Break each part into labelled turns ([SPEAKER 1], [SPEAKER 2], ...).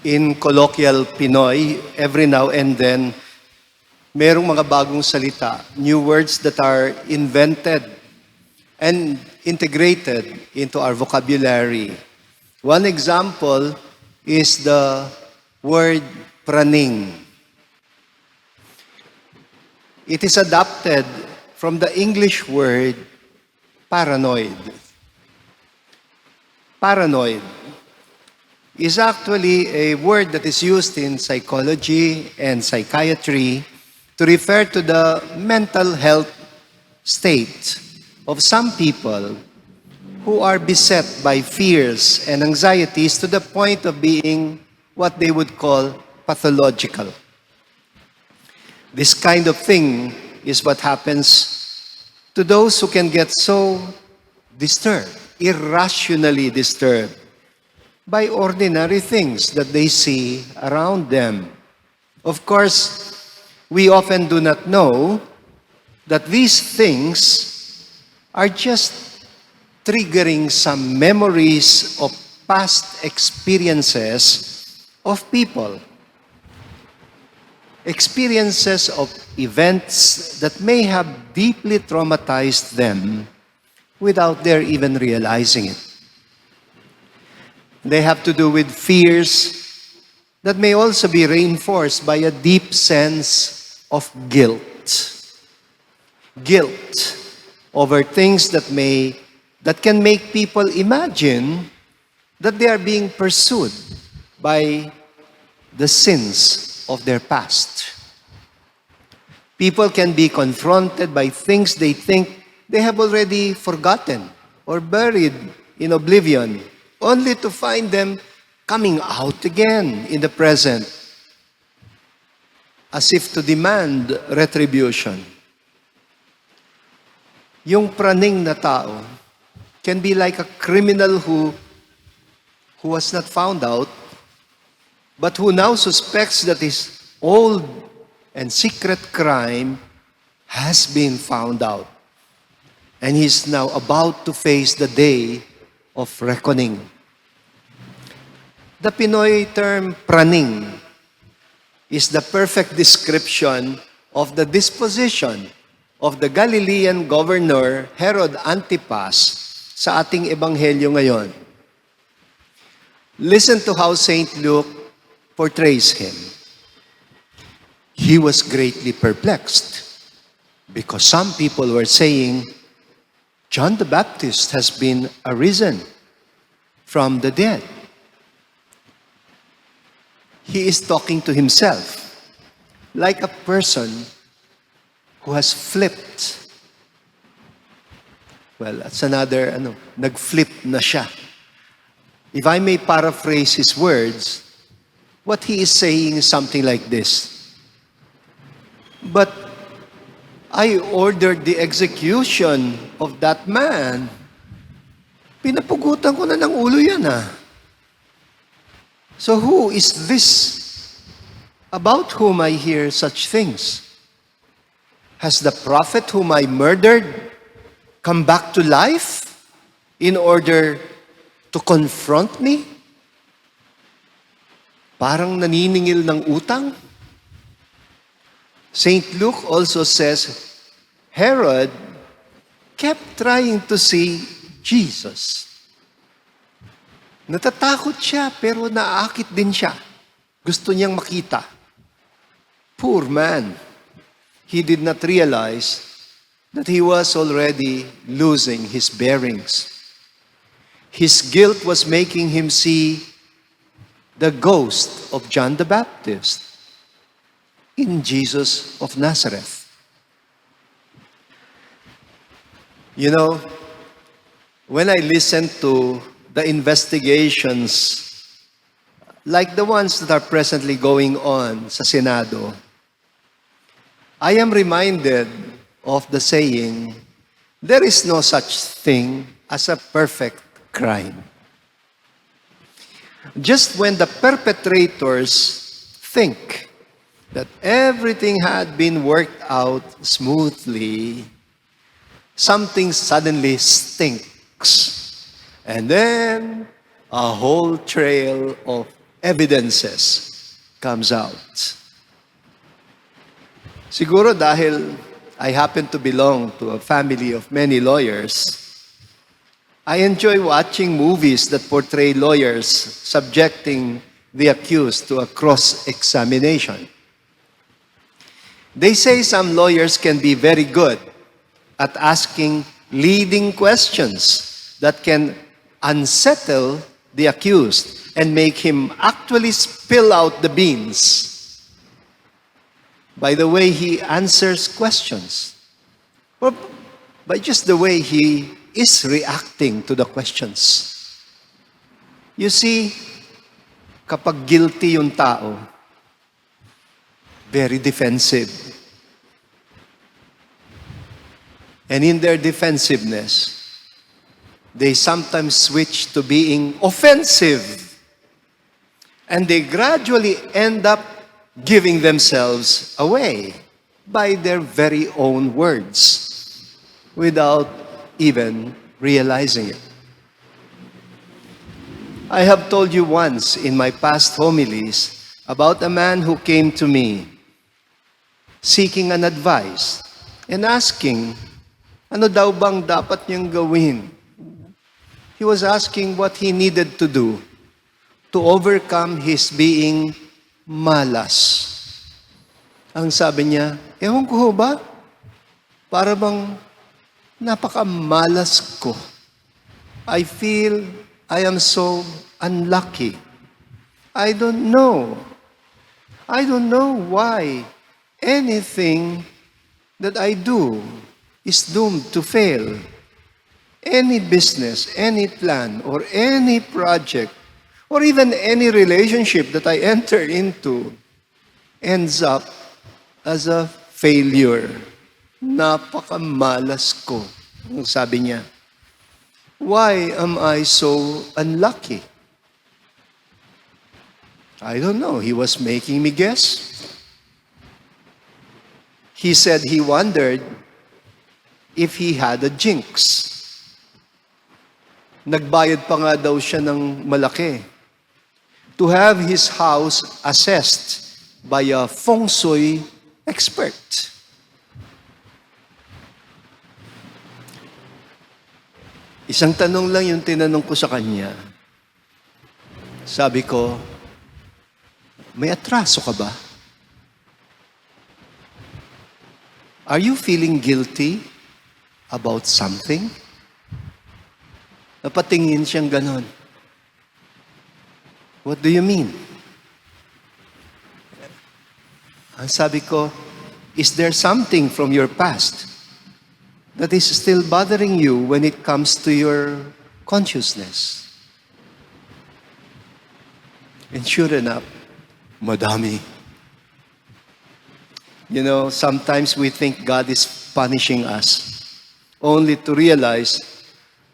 [SPEAKER 1] In colloquial Pinoy, every now and then, merong mga bagong salita, new words that are invented and integrated into our vocabulary. One example is the word praning. It is adapted from the English word paranoid. Paranoid is actually a word that is used in psychology and psychiatry to refer to the mental health state of some people who are beset by fears and anxieties to the point of being what they would call pathological. This kind of thing is what happens to those who can get so disturbed, irrationally disturbed, by ordinary things that they see around them. Of course, we often do not know that these things are just triggering some memories of past experiences of people. Experiences of events that may have deeply traumatized them without their even realizing it. They have to do with fears that may also be reinforced by a deep sense of guilt. Guilt over things that can make people imagine that they are being pursued by the sins of their past. People can be confronted by things they think they have already forgotten or buried in oblivion, only to find them coming out again in the present, as if to demand retribution. Yung praning na tao can be like a criminal who was not found out, but who now suspects that his old and secret crime has been found out. And he's now about to face the day of reckoning. The Pinoy term praning is the perfect description of the disposition of the Galilean governor Herod Antipas sa ating ebanghelyo ngayon. Listen to how St. Luke portrays him. He was greatly perplexed because some people were saying, John the Baptist has been arisen from the dead. He is talking to himself like a person who has flipped. Well, that's another, nag-flip na siya. If I may paraphrase his words, what he is saying is something like this. But I ordered the execution of that man. Pinapugutan ko na ng ulo yan, So who is this about whom I hear such things? Has the prophet whom I murdered come back to life in order to confront me? Parang naniningil ng utang. St. Luke also says, Herod kept trying to see Jesus. Natatakot siya, pero naaakit din siya. Gusto niyang makita. Poor man. He did not realize that he was already losing his bearings. His guilt was making him see the ghost of John the Baptist in Jesus of Nazareth. You know, when I listen to the investigations like the ones that are presently going on sa Senado, I am reminded of the saying, there is no such thing as a perfect crime. Just when the perpetrators think that everything had been worked out smoothly, something suddenly stinks. And then a whole trail of evidences comes out. Siguro dahil I happen to belong to a family of many lawyers, I enjoy watching movies that portray lawyers subjecting the accused to a cross-examination. They say some lawyers can be very good at asking leading questions that can unsettle the accused and make him actually spill out the beans by the way he answers questions, or by just the way he is reacting to the questions. You see, kapag guilty yung tao, very defensive. And in their defensiveness, they sometimes switch to being offensive. And they gradually end up giving themselves away by their very own words without even realizing it. I have told you once in my past homilies about a man who came to me seeking an advice and asking, ano daw bang dapat niyang gawin? He was asking what he needed to do to overcome his being malas. Ang sabi niya, ewan ko ho ba? Para bang napakamalas ko. I feel I am so unlucky. I don't know. I don't know why anything that I do is doomed to fail. Any business, any plan, or any project, or even any relationship that I enter into ends up as a failure. Napakamalas ko. Ang sabi niya, why am I so unlucky? I don't know. He was making me guess. He said he wondered if he had a jinx. Nagbayad pa nga daw siya ng malaki to have his house assessed by a feng shui expert. Isang tanong lang yung tinanong ko sa kanya. Sabi ko, may atraso ka ba? Are you feeling guilty about something? Napatingin siyang ganon. What do you mean? Ang sabi ko, is there something from your past that is still bothering you when it comes to your consciousness? And sure enough, madami. You know, sometimes we think God is punishing us only to realize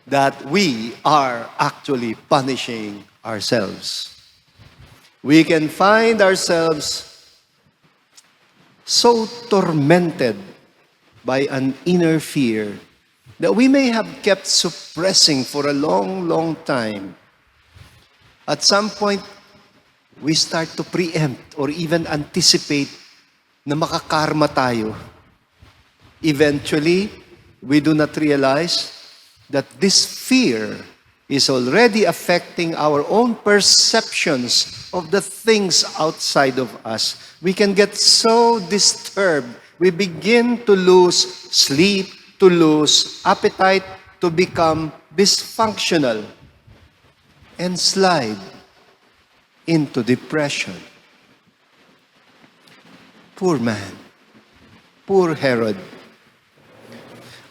[SPEAKER 1] that we are actually punishing ourselves. We can find ourselves so tormented by an inner fear that we may have kept suppressing for a long, long time. At some point, we start to preempt or even anticipate na makakarma tayo. Eventually, we do not realize that this fear is already affecting our own perceptions of the things outside of us. We can get so disturbed. We begin to lose sleep, to lose appetite, to become dysfunctional, and slide into depression. Poor man. Poor Herod.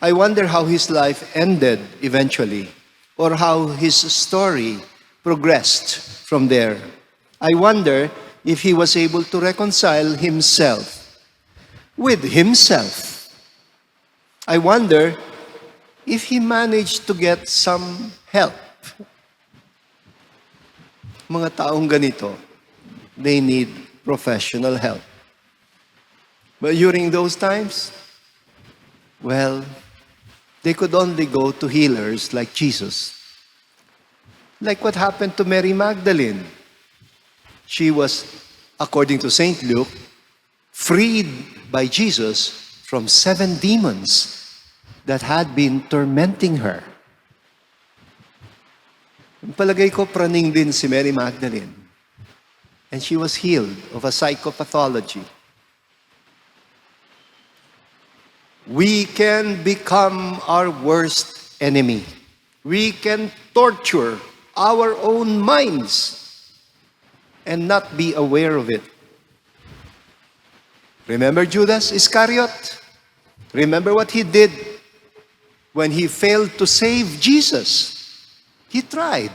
[SPEAKER 1] I wonder how his life ended eventually, or how his story progressed from there. I wonder if he was able to reconcile himself with himself. I wonder if he managed to get some help. Mga taong ganito, they need professional help. But during those times, well, they could only go to healers like Jesus. Like what happened to Mary Magdalene. She was, according to St. Luke, freed by Jesus from 7 demons that had been tormenting her. Palagay ko, praning din si Mary Magdalene. And she was healed of a psychopathology. We can become our worst enemy. We can torture our own minds and not be aware of it. Remember Judas Iscariot? Remember what he did when he failed to save Jesus? He tried.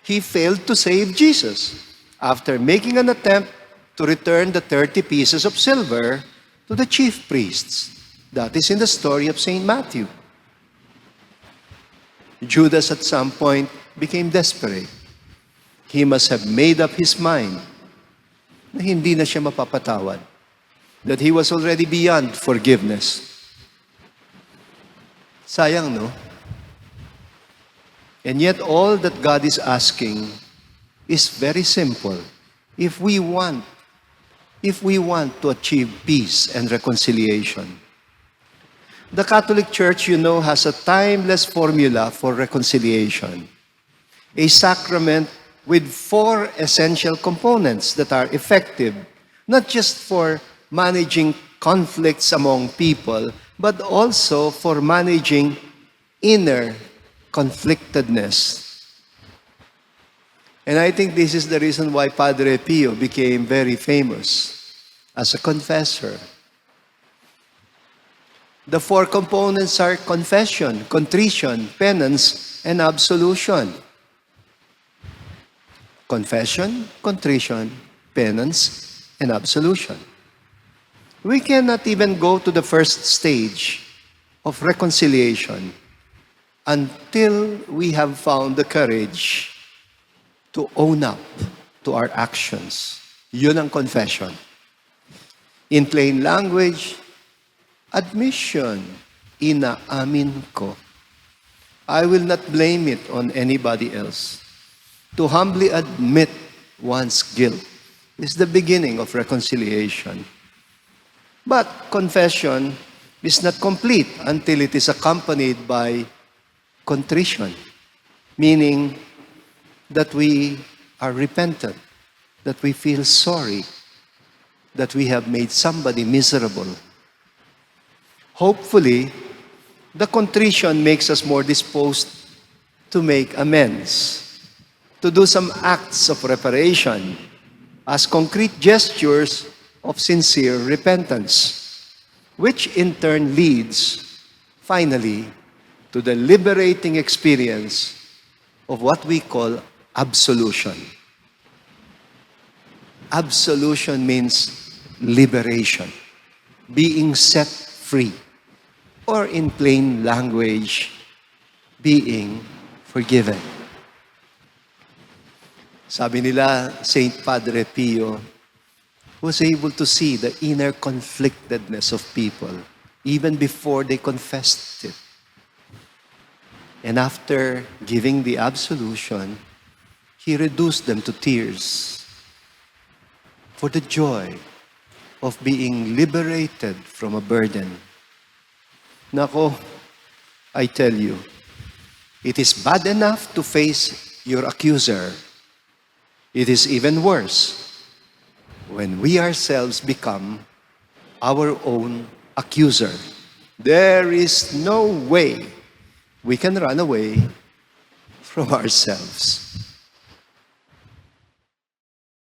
[SPEAKER 1] He failed to save Jesus after making an attempt to return the 30 pieces of silver to the chief priests. That is in the story of St. Matthew. Judas at some point became desperate. He must have made up his mind na hindi na siya mapapatawad, that he was already beyond forgiveness. Sayang, no? And yet all that God is asking is very simple. If we want to achieve peace and reconciliation. The Catholic Church, has a timeless formula for reconciliation. A sacrament with 4 essential components that are effective, not just for managing conflicts among people, but also for managing inner conflictedness. And I think this is the reason why Padre Pio became very famous as a confessor. The 4 components are confession, contrition, penance, and absolution. Confession, contrition, penance, and absolution. We cannot even go to the first stage of reconciliation until we have found the courage to own up to our actions. Yun ang confession. In plain language, admission, inaamin ko. I will not blame it on anybody else. To humbly admit one's guilt is the beginning of reconciliation. But confession is not complete until it is accompanied by contrition, meaning that we are repentant, that we feel sorry, that we have made somebody miserable. Hopefully, the contrition makes us more disposed to make amends, to do some acts of reparation as concrete gestures of sincere repentance, which in turn leads, finally, to the liberating experience of what we call absolution. Absolution means liberation, being set free, or in plain language, being forgiven. Sabi nila, Saint Padre Pio was able to see the inner conflictedness of people even before they confessed it. And after giving the absolution, he reduced them to tears for the joy of being liberated from a burden. Nako, I tell you, it is bad enough to face your accuser. It is even worse when we ourselves become our own accuser. There is no way we can run away from ourselves.